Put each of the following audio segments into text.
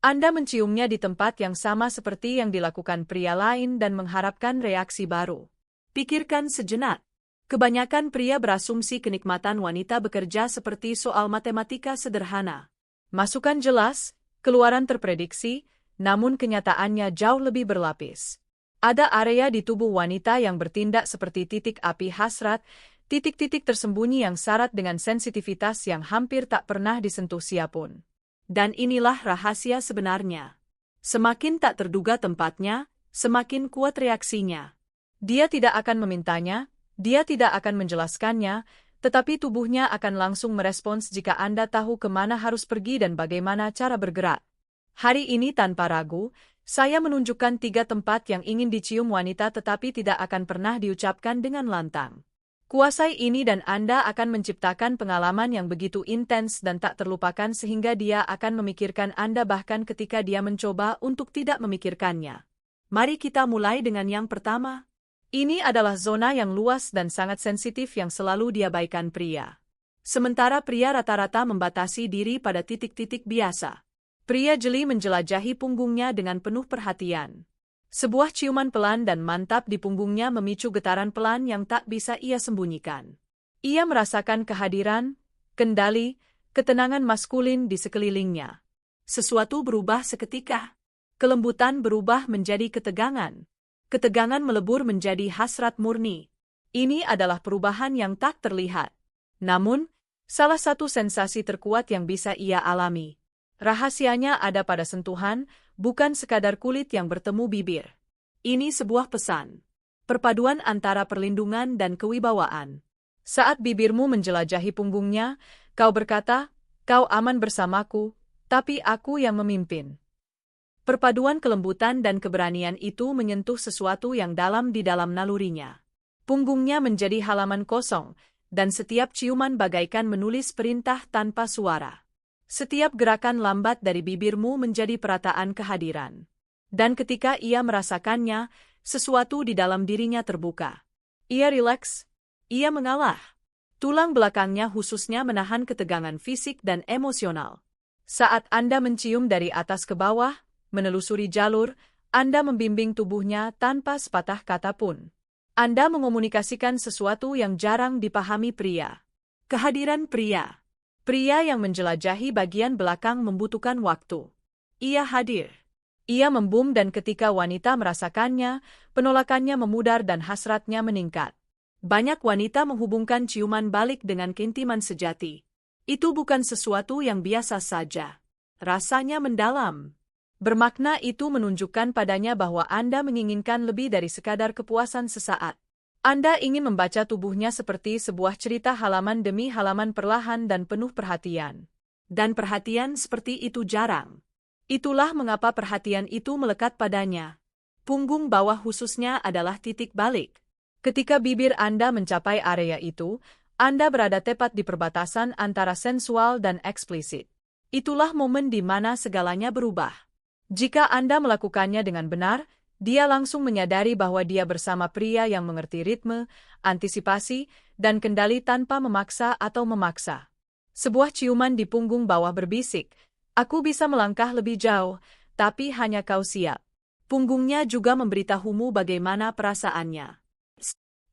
Anda menciumnya di tempat yang sama seperti yang dilakukan pria lain dan mengharapkan reaksi baru. Pikirkan sejenak. Kebanyakan pria berasumsi kenikmatan wanita bekerja seperti soal matematika sederhana. Masukan jelas, keluaran terprediksi, namun kenyataannya jauh lebih berlapis. Ada area di tubuh wanita yang bertindak seperti titik api hasrat, titik-titik tersembunyi yang syarat dengan sensitivitas yang hampir tak pernah disentuh siapapun. Dan inilah rahasia sebenarnya. Semakin tak terduga tempatnya, semakin kuat reaksinya. Dia tidak akan memintanya, dia tidak akan menjelaskannya, tetapi tubuhnya akan langsung merespons jika Anda tahu kemana harus pergi dan bagaimana cara bergerak. Hari ini tanpa ragu, saya menunjukkan 3 tempat yang ingin dicium wanita tetapi tidak akan pernah diucapkan dengan lantang. Kuasai ini dan Anda akan menciptakan pengalaman yang begitu intens dan tak terlupakan sehingga dia akan memikirkan Anda bahkan ketika dia mencoba untuk tidak memikirkannya. Mari kita mulai dengan yang pertama. Ini adalah zona yang luas dan sangat sensitif yang selalu diabaikan pria. Sementara pria rata-rata membatasi diri pada titik-titik biasa. Pria jeli menjelajahi punggungnya dengan penuh perhatian. Sebuah ciuman pelan dan mantap di punggungnya memicu getaran pelan yang tak bisa ia sembunyikan. Ia merasakan kehadiran, kendali, ketenangan maskulin di sekelilingnya. Sesuatu berubah seketika. Kelembutan berubah menjadi ketegangan. Ketegangan melebur menjadi hasrat murni. Ini adalah perubahan yang tak terlihat. Namun, salah satu sensasi terkuat yang bisa ia alami. Rahasianya ada pada sentuhan, bukan sekadar kulit yang bertemu bibir. Ini sebuah pesan. Perpaduan antara perlindungan dan kewibawaan. Saat bibirmu menjelajahi punggungnya, kau berkata, kau aman bersamaku, tapi aku yang memimpin. Perpaduan kelembutan dan keberanian itu menyentuh sesuatu yang dalam di dalam nalurinya. Punggungnya menjadi halaman kosong, dan setiap ciuman bagaikan menulis perintah tanpa suara. Setiap gerakan lambat dari bibirmu menjadi perataan kehadiran. Dan ketika ia merasakannya, sesuatu di dalam dirinya terbuka. Ia rileks, ia mengalah. Tulang belakangnya khususnya menahan ketegangan fisik dan emosional. Saat Anda mencium dari atas ke bawah, menelusuri jalur, Anda membimbing tubuhnya tanpa sepatah kata pun. Anda mengomunikasikan sesuatu yang jarang dipahami pria. Kehadiran pria. Pria yang menjelajahi bagian belakang membutuhkan waktu. Ia hadir. Ia membum dan ketika wanita merasakannya, penolakannya memudar dan hasratnya meningkat. Banyak wanita menghubungkan ciuman balik dengan keintiman sejati. Itu bukan sesuatu yang biasa saja. Rasanya mendalam. Bermakna itu menunjukkan padanya bahwa Anda menginginkan lebih dari sekadar kepuasan sesaat. Anda ingin membaca tubuhnya seperti sebuah cerita halaman demi halaman perlahan dan penuh perhatian. Dan perhatian seperti itu jarang. Itulah mengapa perhatian itu melekat padanya. Punggung bawah khususnya adalah titik balik. Ketika bibir Anda mencapai area itu, Anda berada tepat di perbatasan antara sensual dan eksplisit. Itulah momen di mana segalanya berubah. Jika Anda melakukannya dengan benar, dia langsung menyadari bahwa dia bersama pria yang mengerti ritme, antisipasi, dan kendali tanpa memaksa atau memaksa. Sebuah ciuman di punggung bawah berbisik, aku bisa melangkah lebih jauh, tapi hanya kau siap. Punggungnya juga memberitahumu bagaimana perasaannya.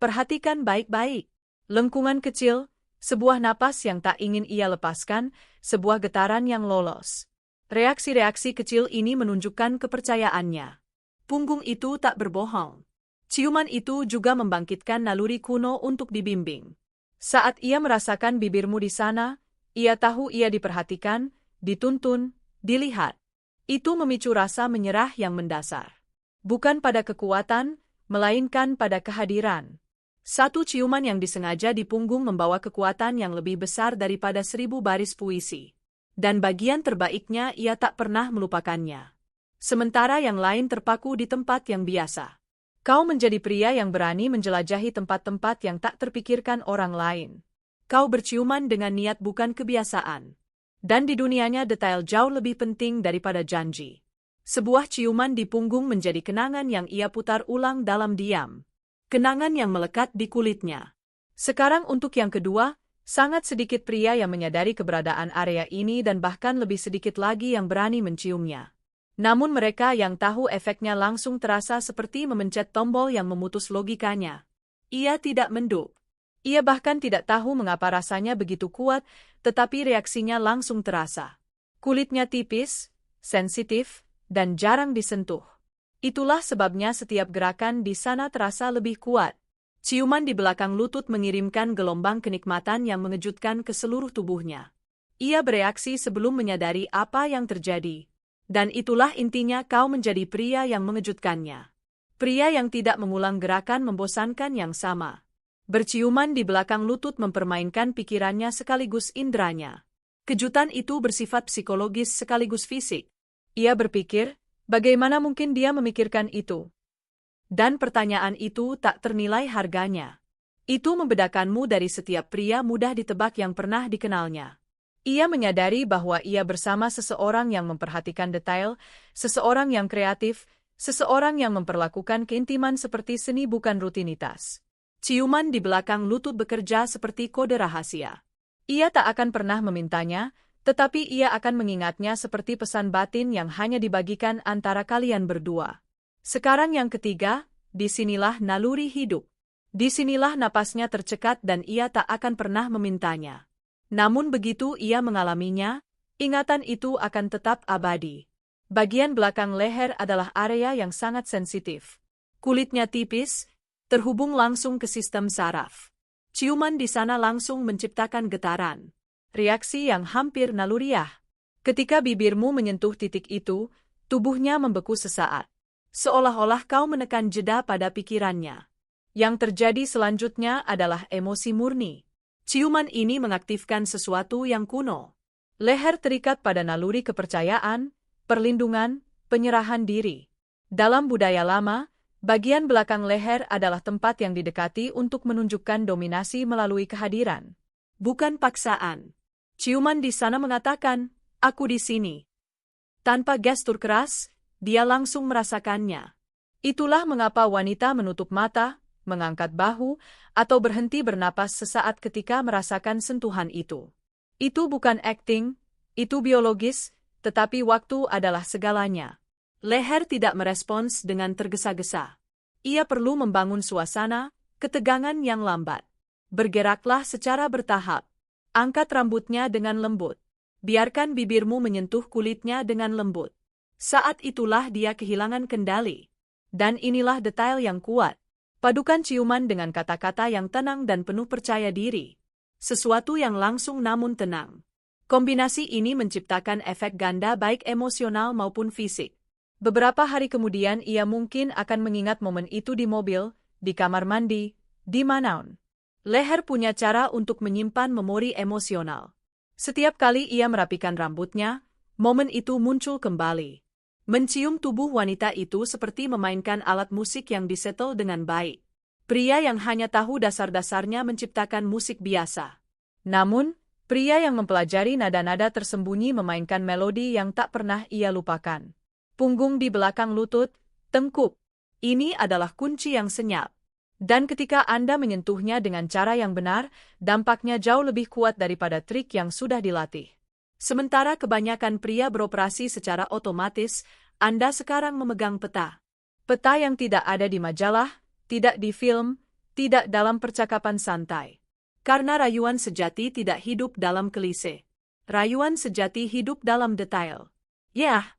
Perhatikan baik-baik. Lengkungan kecil, sebuah napas yang tak ingin ia lepaskan, sebuah getaran yang lolos. Reaksi-reaksi kecil ini menunjukkan kepercayaannya. Punggung itu tak berbohong. Ciuman itu juga membangkitkan naluri kuno untuk dibimbing. Saat ia merasakan bibirmu di sana, ia tahu ia diperhatikan, dituntun, dilihat. Itu memicu rasa menyerah yang mendasar. Bukan pada kekuatan, melainkan pada kehadiran. Satu ciuman yang disengaja di punggung membawa kekuatan yang lebih besar daripada 1000 baris puisi. Dan bagian terbaiknya ia tak pernah melupakannya. Sementara yang lain terpaku di tempat yang biasa. Kau menjadi pria yang berani menjelajahi tempat-tempat yang tak terpikirkan orang lain. Kau berciuman dengan niat bukan kebiasaan. Dan di dunianya detail jauh lebih penting daripada janji. Sebuah ciuman di punggung menjadi kenangan yang ia putar ulang dalam diam. Kenangan yang melekat di kulitnya. Sekarang untuk yang kedua, sangat sedikit pria yang menyadari keberadaan area ini dan bahkan lebih sedikit lagi yang berani menciumnya. Namun mereka yang tahu efeknya langsung terasa seperti memencet tombol yang memutus logikanya. Ia tidak menduk. Ia bahkan tidak tahu mengapa rasanya begitu kuat, tetapi reaksinya langsung terasa. Kulitnya tipis, sensitif, dan jarang disentuh. Itulah sebabnya setiap gerakan di sana terasa lebih kuat. Ciuman di belakang lutut mengirimkan gelombang kenikmatan yang mengejutkan ke seluruh tubuhnya. Ia bereaksi sebelum menyadari apa yang terjadi. Dan itulah intinya kau menjadi pria yang mengejutkannya. Pria yang tidak mengulang gerakan membosankan yang sama. Berciuman di belakang lutut mempermainkan pikirannya sekaligus indranya. Kejutan itu bersifat psikologis sekaligus fisik. Ia berpikir, bagaimana mungkin dia memikirkan itu? Dan pertanyaan itu tak ternilai harganya. Itu membedakanmu dari setiap pria mudah ditebak yang pernah dikenalnya. Ia menyadari bahwa ia bersama seseorang yang memperhatikan detail, seseorang yang kreatif, seseorang yang memperlakukan keintiman seperti seni bukan rutinitas. Ciuman di belakang lutut bekerja seperti kode rahasia. Ia tak akan pernah memintanya, tetapi ia akan mengingatnya seperti pesan batin yang hanya dibagikan antara kalian berdua. Sekarang yang ketiga, disinilah naluri hidup. Disinilah napasnya tercekat dan ia tak akan pernah memintanya. Namun begitu ia mengalaminya, ingatan itu akan tetap abadi. Bagian belakang leher adalah area yang sangat sensitif. Kulitnya tipis, terhubung langsung ke sistem saraf. Ciuman di sana langsung menciptakan getaran. Reaksi yang hampir naluriah. Ketika bibirmu menyentuh titik itu, tubuhnya membeku sesaat. Seolah-olah kau menekan jeda pada pikirannya. Yang terjadi selanjutnya adalah emosi murni. Ciuman ini mengaktifkan sesuatu yang kuno. Leher terikat pada naluri kepercayaan, perlindungan, penyerahan diri. Dalam budaya lama, bagian belakang leher adalah tempat yang didekati untuk menunjukkan dominasi melalui kehadiran. Bukan paksaan. Ciuman di sana mengatakan, aku di sini. Tanpa gestur keras, dia langsung merasakannya. Itulah mengapa wanita menutup mata, mengangkat bahu, atau berhenti bernapas sesaat ketika merasakan sentuhan itu. Itu bukan akting, itu biologis, tetapi waktu adalah segalanya. Leher tidak merespons dengan tergesa-gesa. Ia perlu membangun suasana, ketegangan yang lambat. Bergeraklah secara bertahap. Angkat rambutnya dengan lembut. Biarkan bibirmu menyentuh kulitnya dengan lembut. Saat itulah dia kehilangan kendali. Dan inilah detail yang kuat. Padukan ciuman dengan kata-kata yang tenang dan penuh percaya diri. Sesuatu yang langsung namun tenang. Kombinasi ini menciptakan efek ganda baik emosional maupun fisik. Beberapa hari kemudian ia mungkin akan mengingat momen itu di mobil, di kamar mandi, di manaun. Leher punya cara untuk menyimpan memori emosional. Setiap kali ia merapikan rambutnya, momen itu muncul kembali. Mencium tubuh wanita itu seperti memainkan alat musik yang disetel dengan baik. Pria yang hanya tahu dasar-dasarnya menciptakan musik biasa. Namun, pria yang mempelajari nada-nada tersembunyi memainkan melodi yang tak pernah ia lupakan. Punggung di belakang lutut, tengkuk. Ini adalah kunci yang senyap. Dan ketika Anda menyentuhnya dengan cara yang benar, dampaknya jauh lebih kuat daripada trik yang sudah dilatih. Sementara kebanyakan pria beroperasi secara otomatis, Anda sekarang memegang peta. Peta yang tidak ada di majalah, tidak di film, tidak dalam percakapan santai. Karena rayuan sejati tidak hidup dalam klise. Rayuan sejati hidup dalam detail. Ya,